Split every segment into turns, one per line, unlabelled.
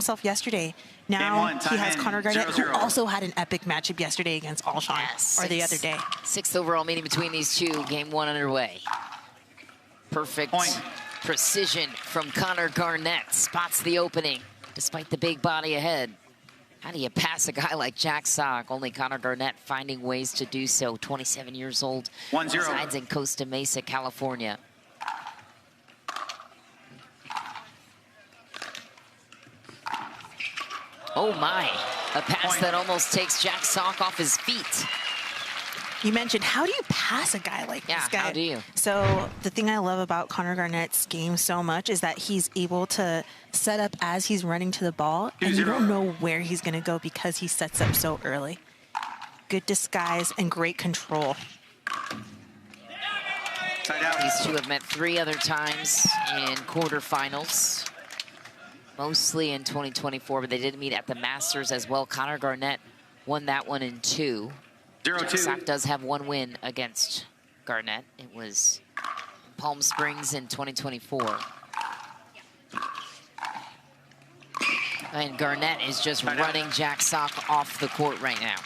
himself yesterday. Now he has Connor Garnett, who also had an epic matchup yesterday against Alshon, or the other day.
6th overall meeting between these two. Game 1 underway. Perfect precision from Connor Garnett. Spots the opening, despite the big body ahead. How do you pass a guy like Jack Sock? Only Connor Garnett finding ways to do so. 27 years old, resides in Costa Mesa, California. Oh my, a pass that almost takes Jack Sock off his feet.
You mentioned, how do you pass a guy like this guy?
How do you?
So the thing I love about Connor Garnett's game so much is that he's able to set up as he's running to the ball, and you don't know where he's going to go because he sets up so early. Good disguise and great control.
These two have met 3 other times in quarterfinals. Mostly in 2024, but they did meet at the Masters as well. Connor Garnett won that one in 2. Jack Sock does have 1 win against Garnett. It was Palm Springs in 2024. And Garnett is just running Jack Sock off the court right now.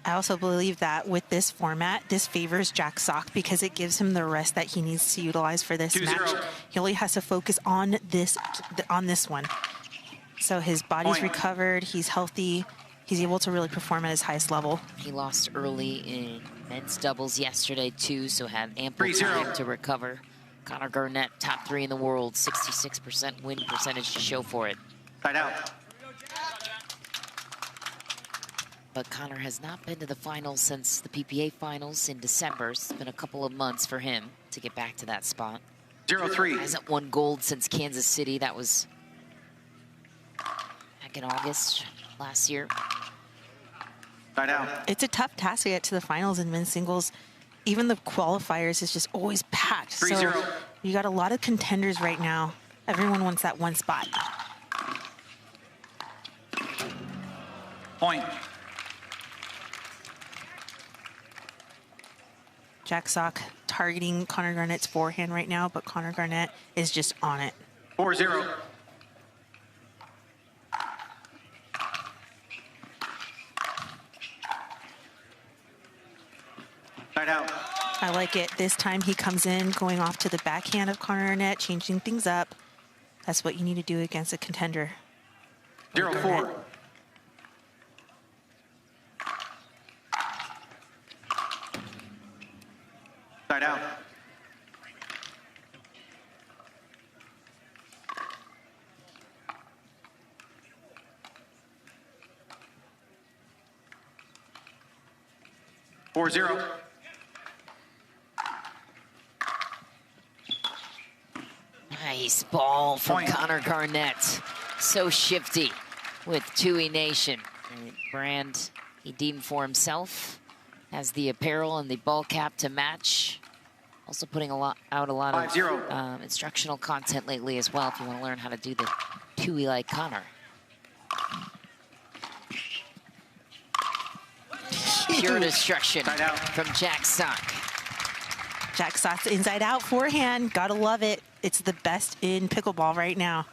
I also believe that with this format, this favors Jack Sock because it gives him the rest that he needs to utilize for this match. He only has to focus on this one. So his body's recovered, he's healthy, he's able to really perform at his highest level.
He lost early in men's doubles yesterday too, so had ample time to recover. Connor Garnett, top 3 in the world, 66% win percentage to show for it. But Connor has not been to the finals since the PPA finals in December. It's been a couple of months for him to get back to that spot.
0-3.
Hasn't won gold since Kansas City. That was back in August last year.
It's a tough task to get to the finals in men's singles. Even the qualifiers is just always packed. So you got a lot of contenders right now. Everyone wants that one spot.
Point.
Jack Sock targeting Connor Garnett's forehand right now, but Connor Garnett is just on it.
4-0. Out.
I like it. This time he comes in, going off to the backhand of Connor Garnett, changing things up. That's what you need to do against a contender.
0-4. Out. Four zero.
Nice ball from Connor Garnett. So shifty with Tui Nation. The brand he deemed for himself. Has the apparel and the ball cap to match. Also putting out a lot of instructional content lately as well if you want to learn how to do the Tui like Connor. Pure destruction from Jack Sock.
Jack Sock's inside out forehand. Gotta love it. It's the best in pickleball right now.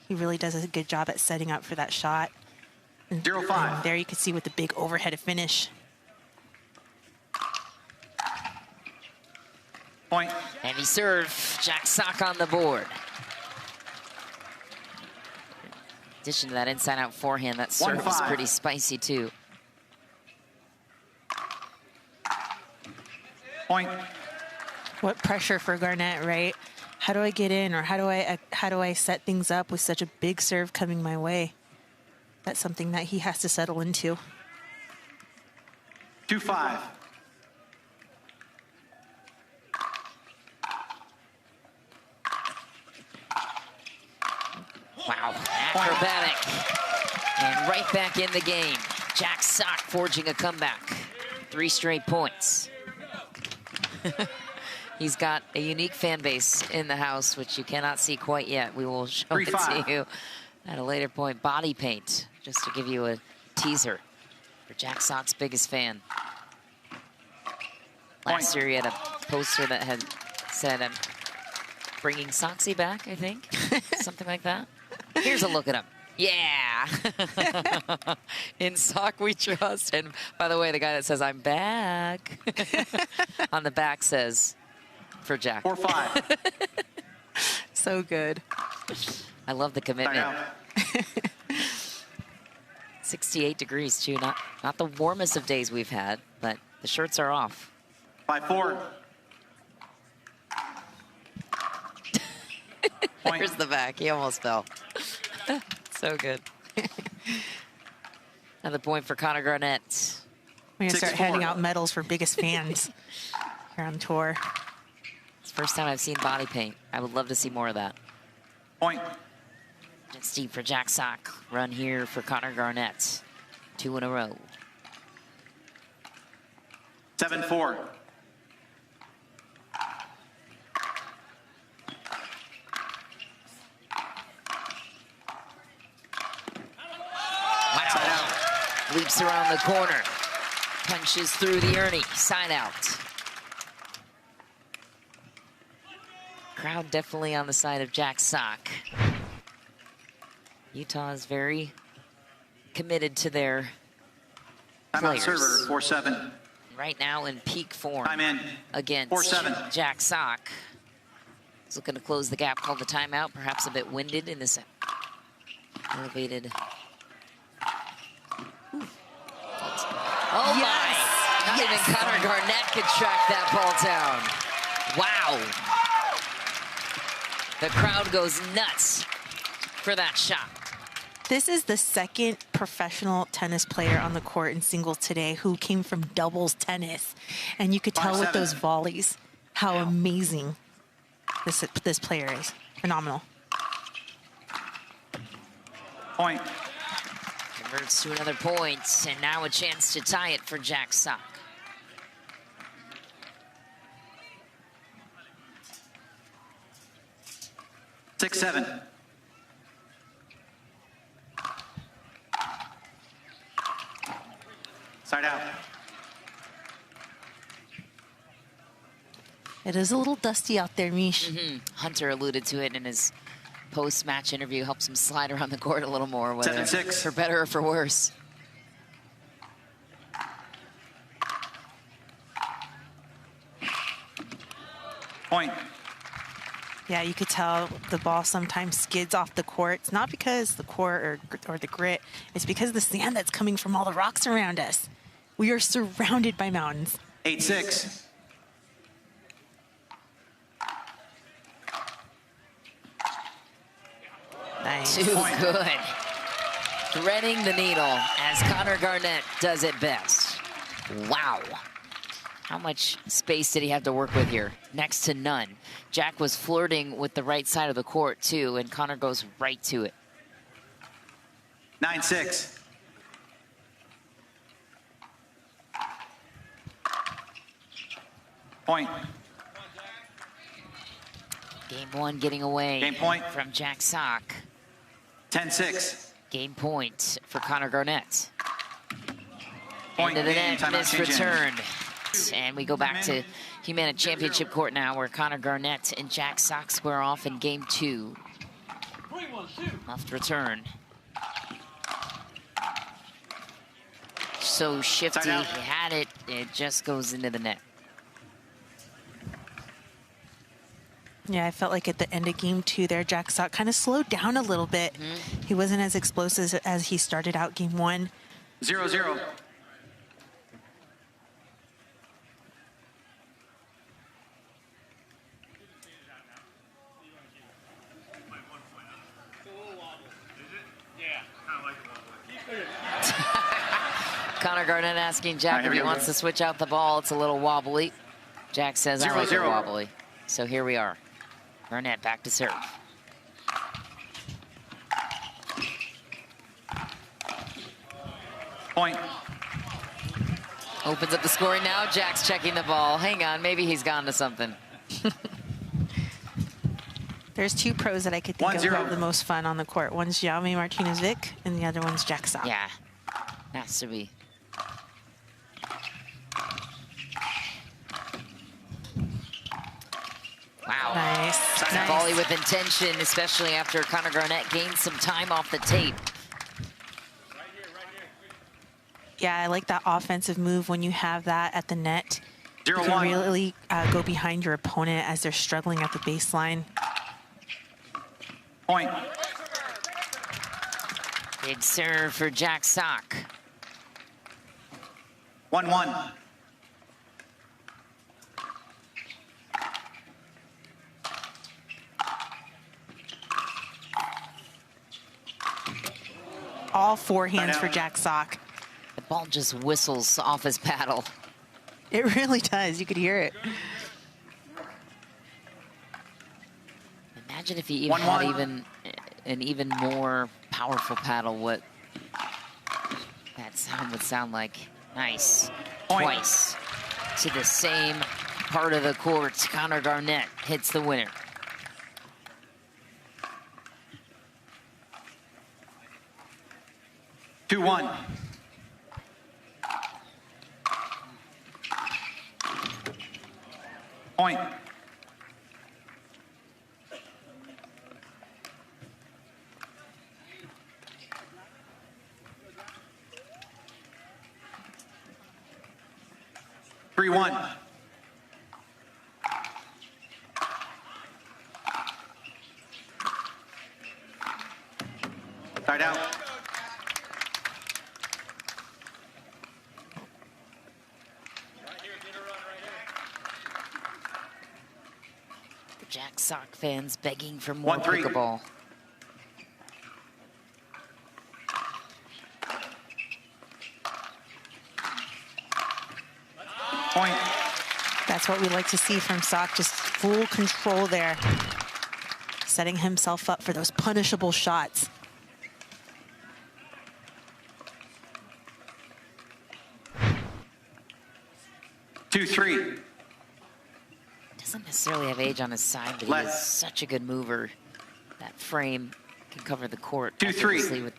He really does a good job at setting up for that shot. And
0-5.
there you can see with the big overhead finish.
Point.
Heavy serve. Jack Sock on the board. In addition to that inside out forehand, that serve is pretty spicy too.
Point.
What pressure for Garnett, right? How do I get in, or how do I set things up with such a big serve coming my way? That's something that he has to settle into.
2-5.
Wow, acrobatic. And right back in the game. Jack Sock forging a comeback. 3 straight points. He's got a unique fan base in the house, which you cannot see quite yet. We will show it to you at a later point. Body paint, just to give you a teaser for Jack Sock's biggest fan. Last year, he had a poster that had said, "I'm bringing Soxy back," I think. Something like that. Here's a look at him. Yeah. In sock we trust. And by the way, the guy that says, I'm back, on the back says, for Jack.
4-5.
So good.
I love the commitment. 68 degrees, too. Not the warmest of days we've had, but the shirts are off.
5-4.
There's the back. He almost fell. So good. Another point for Connor Garnett.
We're going to start
6-4.
handing out medals for biggest fans here on tour.
It's the first time I've seen body paint. I would love to see more of that.
Point.
It's deep for Jack Sock. Run here for Connor Garnett. 2 in a row.
7-4.
Wow. Leaps around the corner. Punches through the Ernie. Side out. Crowd definitely on the side of Jack Sock. Utah is very committed to their
Timeout
players.
server, 4-7.
Right now in peak form
Time in.
against
4-7.
Jack Sock. He's looking to close the gap, called the timeout. Perhaps a bit winded in this elevated. Oh
Yes.
my! Not even Connor Garnett could track that ball down. Wow. The crowd goes nuts for that shot.
This is the second professional tennis player on the court in singles today who came from doubles tennis. And you could tell with
5-7.
those volleys how amazing this player is. Phenomenal.
Point.
Converts to another point, and now a chance to tie it for Jack Sock.
Six, 7. Side out.
It is a little dusty out there, Mish.
Hunter alluded to it in his post-match interview, helps him slide around the court a little more, whether
7-6.
for better or for worse.
Point.
Yeah, you could tell the ball sometimes skids off the court. It's not because the court or the grit. It's because of the sand that's coming from all the rocks around us. We are surrounded by mountains.
8-6.
Nice.
Too good. Threading the needle as Connor Garnett does it best. Wow. How much space did he have to work with here? Next to none. Jack was flirting with the right side of the court, too, and Connor goes right to it.
9-6. Point.
Game one getting away
Game point.
from Jack Sock.
10-6.
Game point for Connor Garnett.
Point
Into the
game.
net,
Timeout
missed
change in.
return. And we go back to Humana Championship Court now, where Connor Garnett and Jack Sock square off in game two. Left return. So shifty, he had it, it just goes into the net.
Yeah, I felt like at the end of game two there, Jack Sock kind of slowed down a little bit. He wasn't as explosive as he started out game one.
0-0.
Connor Garnett asking Jack if he wants to switch out the ball. It's a little wobbly. Jack says, I like it wobbly. So here we are. Garnett back to serve.
Point.
Opens up the scoring now. Jack's checking the ball. Hang on, maybe he's gone to something.
There's two pros that I could think of
1-0.
who have the most fun on the court. One's Jaume Martinez-Vic, and the other one's Jack Sock.
Yeah, has to be. Wow.
Nice.
It's a
Nice.
volley with intention, especially after Conor Garnett gained some time off the tape.
Yeah, I like that offensive move when you have that at the net. You
0-1.
can really go behind your opponent as they're struggling at the baseline.
Point.
Big serve for Jack Sock.
1-1.
All forehands for Jack Sock.
The ball just whistles off his paddle.
It really does. You could hear it.
Imagine if he even had an even more powerful paddle, what that sound would sound like. Nice.
Point.
Twice to the same part of the court. Conor Garnett hits the winner.
Two, 1. Point. Three, 1. Tied out.
The Jack Sock fans begging for more
1-3.
pickleball.
Point.
That's what we like to see from Sock, just full control there. Setting himself up for those punishable shots.
Two, 3.
Doesn't necessarily have age on his side, but he is such a good mover. That frame can cover the court
2-3.
effortlessly with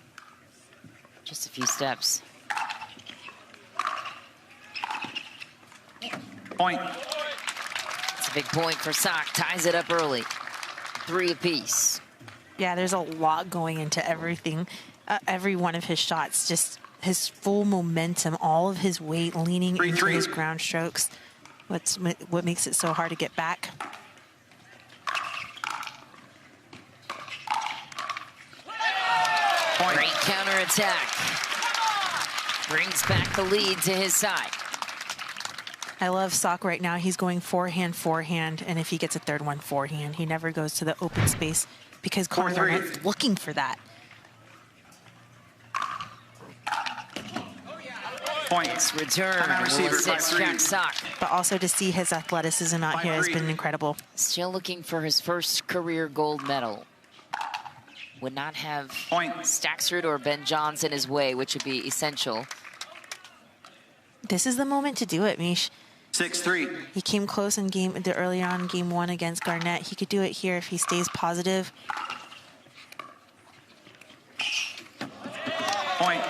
just a few steps.
Point.
It's a big point for Sock. Ties it up early. 3 apiece.
Yeah, there's a lot going into everything. Every one of his shots, just his full momentum, all of his weight leaning into his ground strokes. What makes it so hard to get back.
Point.
Great counterattack. Brings back the lead to his side.
I love Sock right now. He's going forehand, and if he gets a third one, forehand. He never goes to the open space because Conor Garnett's looking for that.
Points.
Return will assist Jack Sock.
But also to see his athleticism out here has been incredible.
Still looking for his first career gold medal. Would not have Staksrud or Ben Johns in his way, which would be essential.
This is the moment to do it, Mish.
6-3.
He came close in early on game 1 against Garnett. He could do it here if he stays positive.
Point.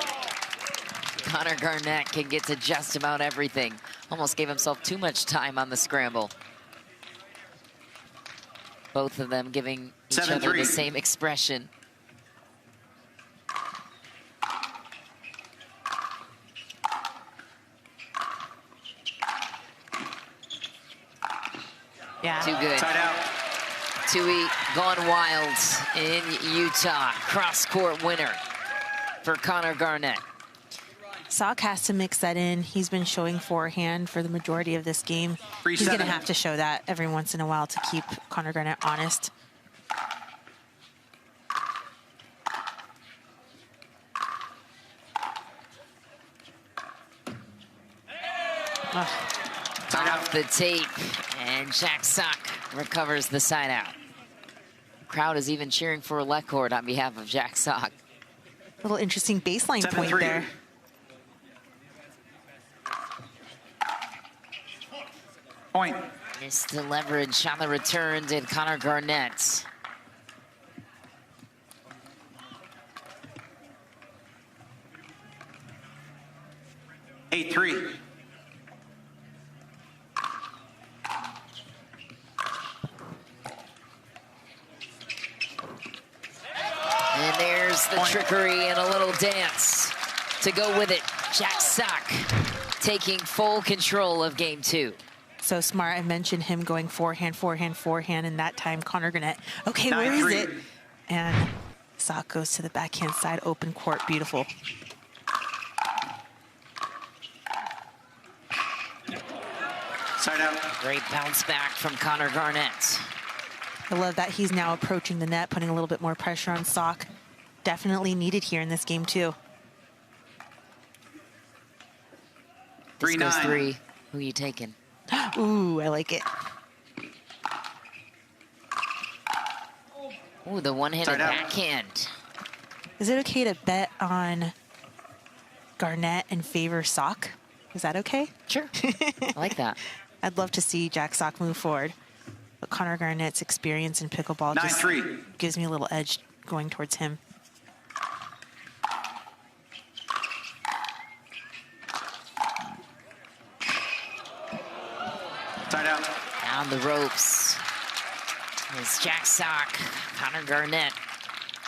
Conor Garnett can get to just about everything. Almost gave himself too much time on the scramble. Both of them giving each other the same expression.
Yeah.
Too good.
Tied out.
Tui gone wild in Utah. Cross-court winner for Conor Garnett.
Sock has to mix that in. He's been showing forehand for the majority of this game. He's going to have to show that every once in a while to keep Conor Garnett honest.
Off the tape, and Jack Sock recovers the side out. Crowd is even cheering for Lecourt on behalf of Jack Sock.
Little interesting baseline point there.
Point.
Missed the leverage on the return, did Conor Garnett.
Eight, 3.
There's the trickery and a little dance to go with it. Jack Sock taking full control of game 2.
So smart. I mentioned him going forehand, forehand, forehand, and that time Connor Garnett. Okay, where is it? And Sock goes to the backhand side, open court, beautiful.
Side out.
Great bounce back from Connor Garnett.
I love that he's now approaching the net, putting a little bit more pressure on Sock. Definitely needed here in this game too.
This goes 3. Who are you taking?
Ooh, I like it.
Ooh, the one-handed backhand.
Is it okay to bet on Garnett and favor Sock? Is that okay?
Sure. I like that.
I'd love to see Jack Sock move forward. But Connor Garnett's experience in pickleball just gives me a little edge going towards him.
Side out.
Down the ropes. It's Jack Sock, Connor Garnett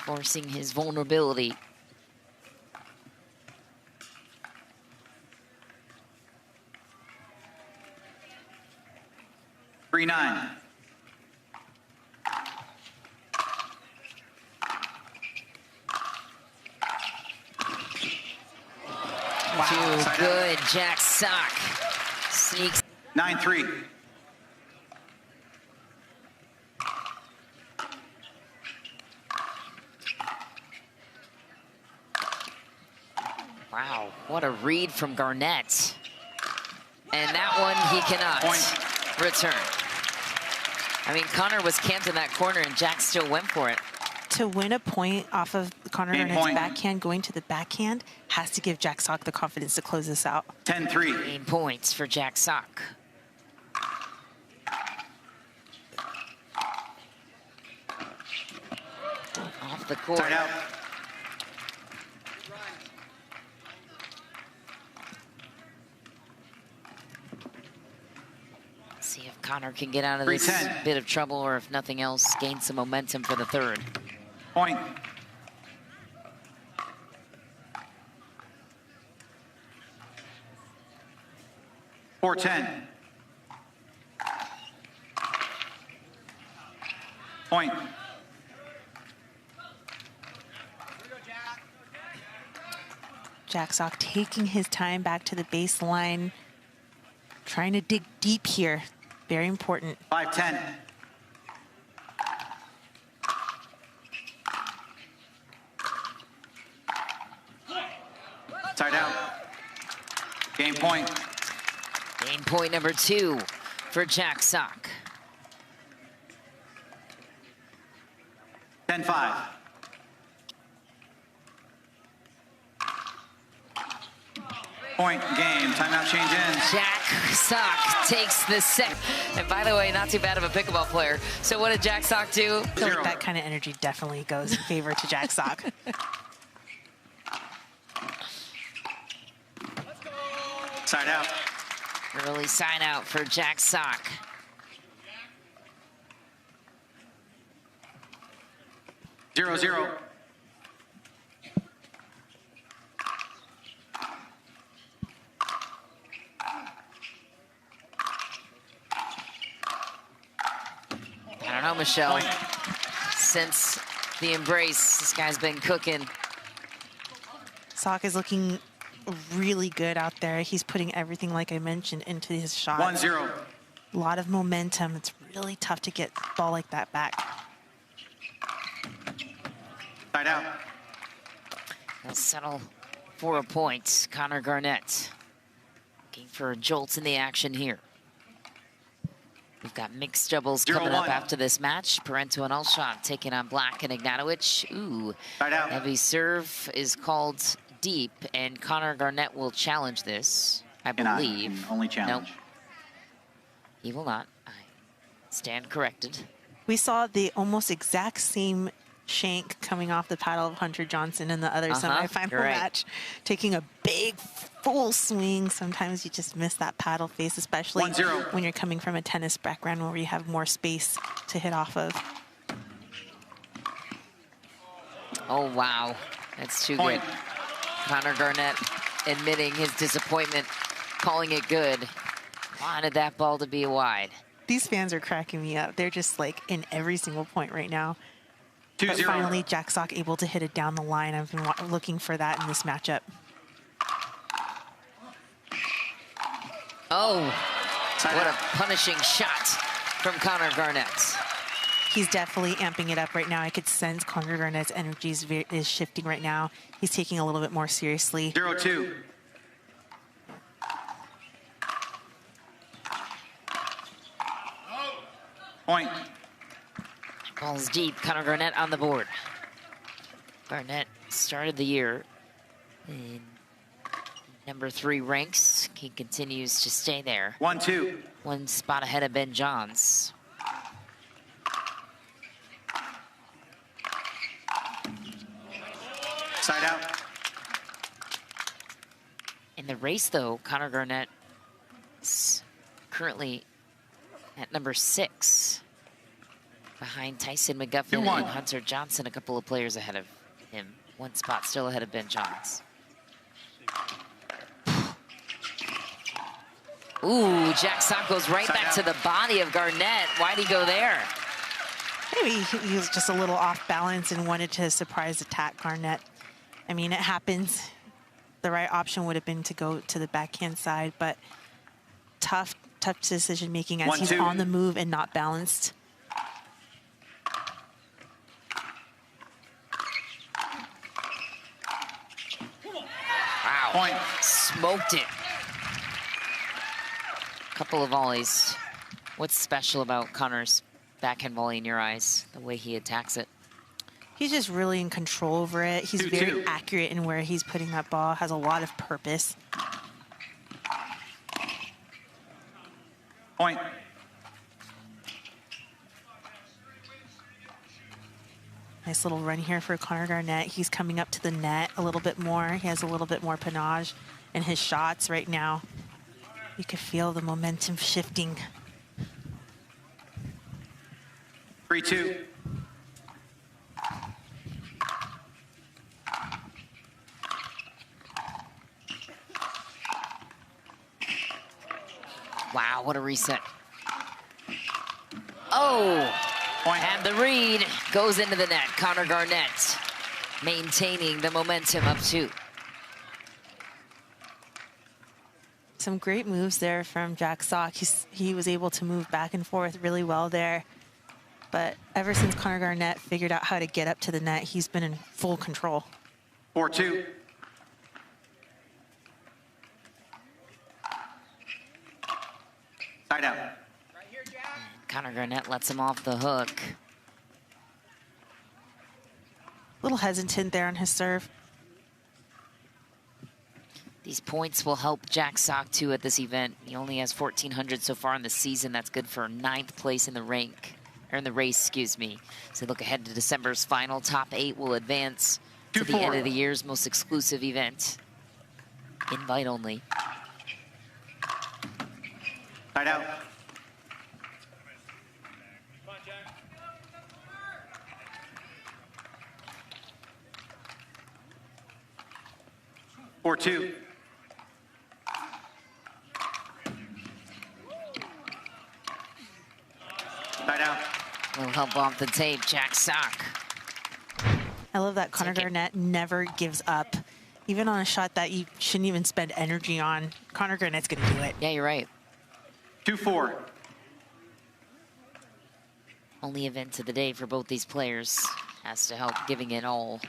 forcing his vulnerability.
Three 9.
Wow. Too good, Jack Sock sneaks.
9-3.
Wow, what a read from Garnett. And that one he cannot return. I mean, Connor was camped in that corner and Jack still went for it.
To win a point off of Connor Garnett's backhand, going to the backhand, has to give Jack Sock the confidence to close this out.
10-3.
8 points for Jack Sock. Off the court.
Side out.
See if Connor can get out of this bit of trouble, or if nothing else, gain some momentum for the third.
Point. Four 10. Point.
Jack Sock taking his time back to the baseline, trying to dig deep here. Very important.
5-10. Side out. Game point.
Game point number 2 for Jack Sock.
10-5. Point game. Timeout change in.
Jack Sock takes the set. And by the way, not too bad of a pickleball player. So what did Jack Sock do?
I feel like that kind of energy definitely goes in favor to Jack Sock.
Side out.
Early sign out for Jack Sock.
Zero 0.
I don't know, Michelle. Since the embrace, this guy's been cooking.
Sock is looking really good out there. He's putting everything, like I mentioned, into his shot.
1-0.
A lot of momentum. It's really tough to get a ball like that back.
Side out.
They'll settle for a point. Connor Garnett looking for jolts in the action here. We've got mixed doubles coming up after this match. Parento and Alshon taking on Black and Ignatowicz. Ooh, heavy serve is called deep, and Connor Garnett will challenge this, I believe.
Only challenge.
Nope. He will not. I stand corrected.
We saw the almost exact same shank coming off the paddle of Hunter Johnson in the other semifinal match, taking a big full swing. Sometimes you just miss that paddle face, especially when you're coming from a tennis background where you have more space to hit off of.
Oh, wow. That's too
Point.
good. Connor Garnett admitting his disappointment, calling it good. Wanted that ball to be wide.
These fans are cracking me up. They're just like in every single point right now.
2-0.
But finally, Jack Sock able to hit it down the line. I've been looking for that in this matchup.
Oh, what a punishing shot from Connor Garnett.
He's definitely amping it up right now. I could sense Connor Garnett's energy is shifting right now. He's taking a little bit more seriously.
0-2. Point.
Ball's deep. Connor Garnett on the board. Garnett started the year in #3 ranks. He continues to stay there.
1-2.
One spot ahead of Ben Johns.
Side out.
In the race, though, Connor Garnett is currently at #6, behind Tyson McGuffin
2-1.
and Hunter Johnson, a couple of players ahead of him. One spot still ahead of Ben Johns. Ooh, Jack Sock goes right
Side
back
out.
to the body of Garnett. Why'd he go there?
Maybe he was just a little off balance and wanted to surprise attack Garnett. I mean, it happens. The right option would have been to go to the backhand side, but tough decision making as he's
1-2.
on the move and not balanced.
Wow.
Point.
Smoked it. Couple of volleys. What's special about Connor's backhand volley in your eyes? The way he attacks it.
He's just really in control over it. He's
2-2.
very accurate in where he's putting that ball, has a lot of purpose.
Point.
Nice little run here for Connor Garnett. He's coming up to the net a little bit more. He has a little bit more panache in his shots right now. You can feel the momentum shifting.
3-2.
Wow, what a reset. Oh,
Point.
and the read goes into the net. Connor Garnett maintaining the momentum up 2.
Some great moves there from Jack Sock. He was able to move back and forth really well there. But ever since Connor Garnett figured out how to get up to the net, he's been in full control.
4-2. Side out.
Connor Garnett lets him off the hook.
A little hesitant there on his serve.
These points will help Jack Sock too at this event. He only has 1,400 so far in the season. That's good for 9th place in the rank, or in the race, excuse me. So look ahead to December's final. Top 8 will advance to the end of the year's most exclusive event. Invite only.
Side out. Or 2. Side out.
Will help off the tape, Jack Sock.
I love that Connor Garnett never gives up. Even on a shot that you shouldn't even spend energy on, Connor Garnett's going to do it.
Yeah, you're right.
2-4.
Only event of the day for both these players. Has to help giving it all.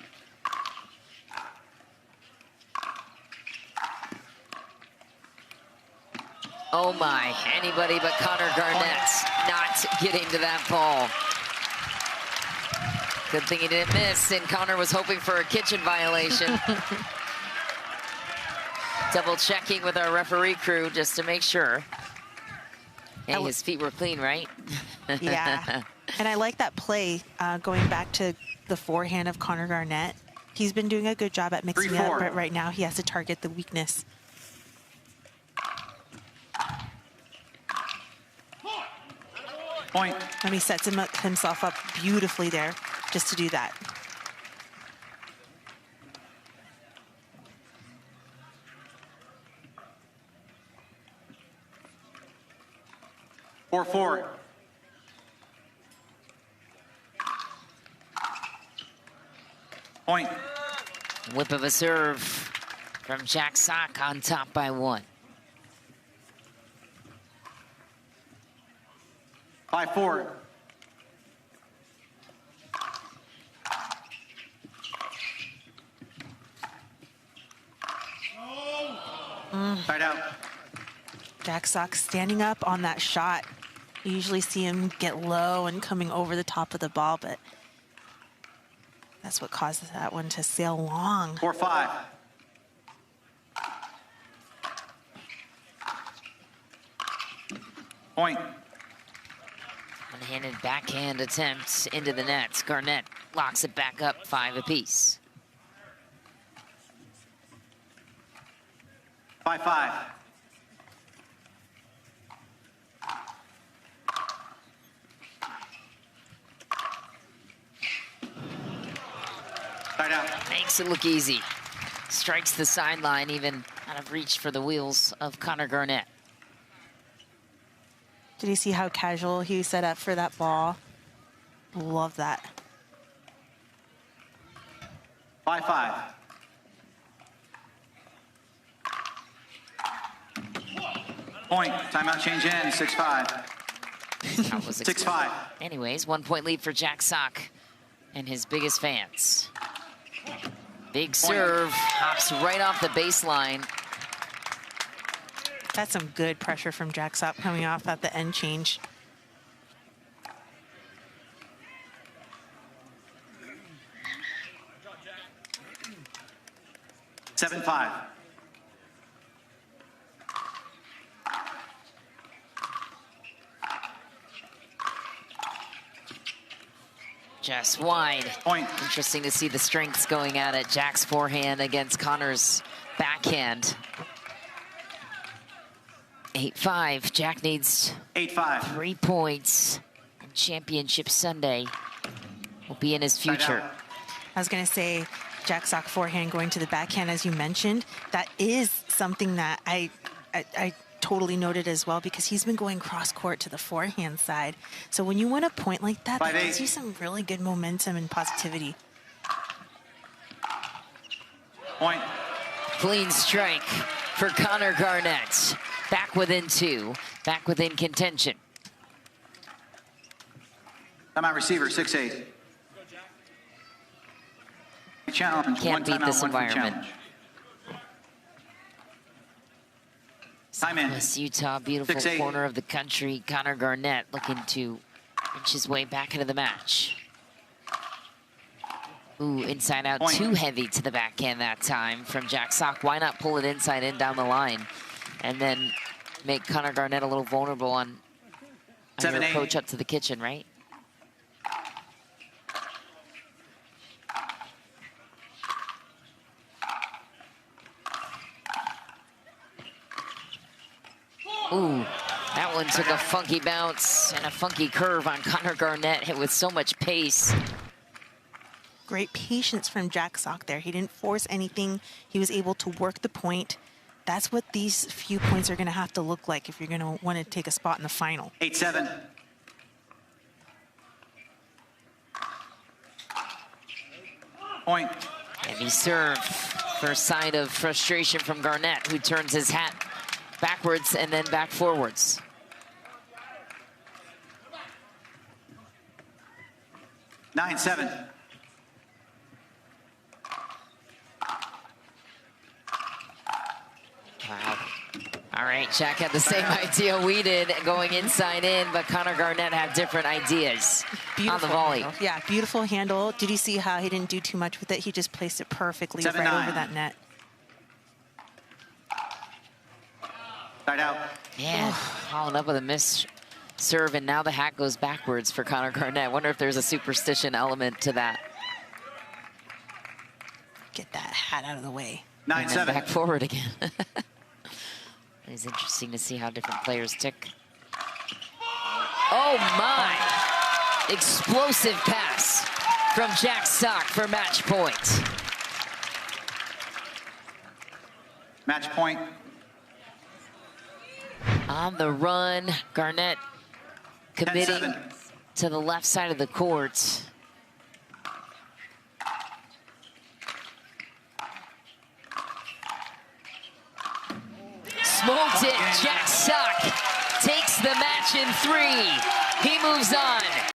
Oh my, anybody but Connor Garnett not getting to that ball. Good thing he didn't miss, and Connor was hoping for a kitchen violation. Double checking with our referee crew just to make sure. Hey, his feet were clean, right?
Yeah. And I like that play, going back to the forehand of Connor Garnett. He's been doing a good job at mixing it up, but right now he has to target the weakness.
Point.
And he sets himself up beautifully there just to do that.
4-4. Point.
Whip of a serve from Jack Sock on top by 1.
5-4. Tied out.
Jack Sock standing up on that shot. You usually see him get low and coming over the top of the ball, but that's what causes that one to sail long.
4-5. Point.
One-handed backhand attempt into the nets. Garnett locks it back up, 5 apiece.
5-5. Tied out.
Makes it look easy. Strikes the sideline, even out of reach for the wheels of Connor Garnett.
Did you see how casual he set up for that ball? Love that.
5-5. Point. Timeout change in. 6-5.
That was
6-5.
Anyways, 1 point lead for Jack Sock and his biggest fans. Big serve, hops right off the baseline.
That's some good pressure from Jack Sock coming off at the end change.
Seven, 5.
Just wide.
Point.
Interesting to see the strengths going at it. Jack's forehand against Connor's backhand. 8-5. Jack needs
8-5.
3 points. And Championship Sunday will be in his future.
I was going to say, Jack Sock forehand going to the backhand, as you mentioned, that is something that I totally noted as well, because he's been going cross court to the forehand side. So when you win a point like that, that gives you some really good momentum and positivity.
Point.
Clean strike for Connor Garnett. Back within 2, back within contention.
Timeout receiver, 6-8. Challenge.
Can't beat this environment.
Time in.
West Utah, beautiful
6-8.
corner of the country. Connor Garnett looking to inch his way back into the match. Ooh, inside out,
Point.
too heavy to the backhand that time from Jack Sock. Why not pull it inside in down the line and then make Connor Garnett a little vulnerable on your
7-8.
approach up to the kitchen, right? Ooh, that one took a funky bounce and a funky curve on Connor Garnett, hit with so much pace.
Great patience from Jack Sock there. He didn't force anything. He was able to work the point. That's what these few points are going to have to look like if you're going to want to take a spot in the final.
8-7. Point.
Heavy serve. First sign of frustration from Garnett, who turns his hat backwards and then back forwards.
Nine, 7.
Wow. All right, Jack had the same idea we did going inside in, but Connor Garnett had different ideas on the volley.
Handle. Yeah, beautiful handle. Did you see how he didn't do too much with it? He just placed it perfectly
7-9.
right over that net.
Tied out.
Yeah, followed up with a miss serve, and now the hat goes backwards for Connor Garnett. I wonder if there's a superstition element to that.
Get that hat out of the way.
9-7.
Back forward again. It's interesting to see how different players tick. Oh my! Explosive pass from Jack Sock for match point.
Match point.
On the run, Garnett committing
10-7.
to the left side of the court. Smoked it. Jack Sock takes the match in 3. He moves on.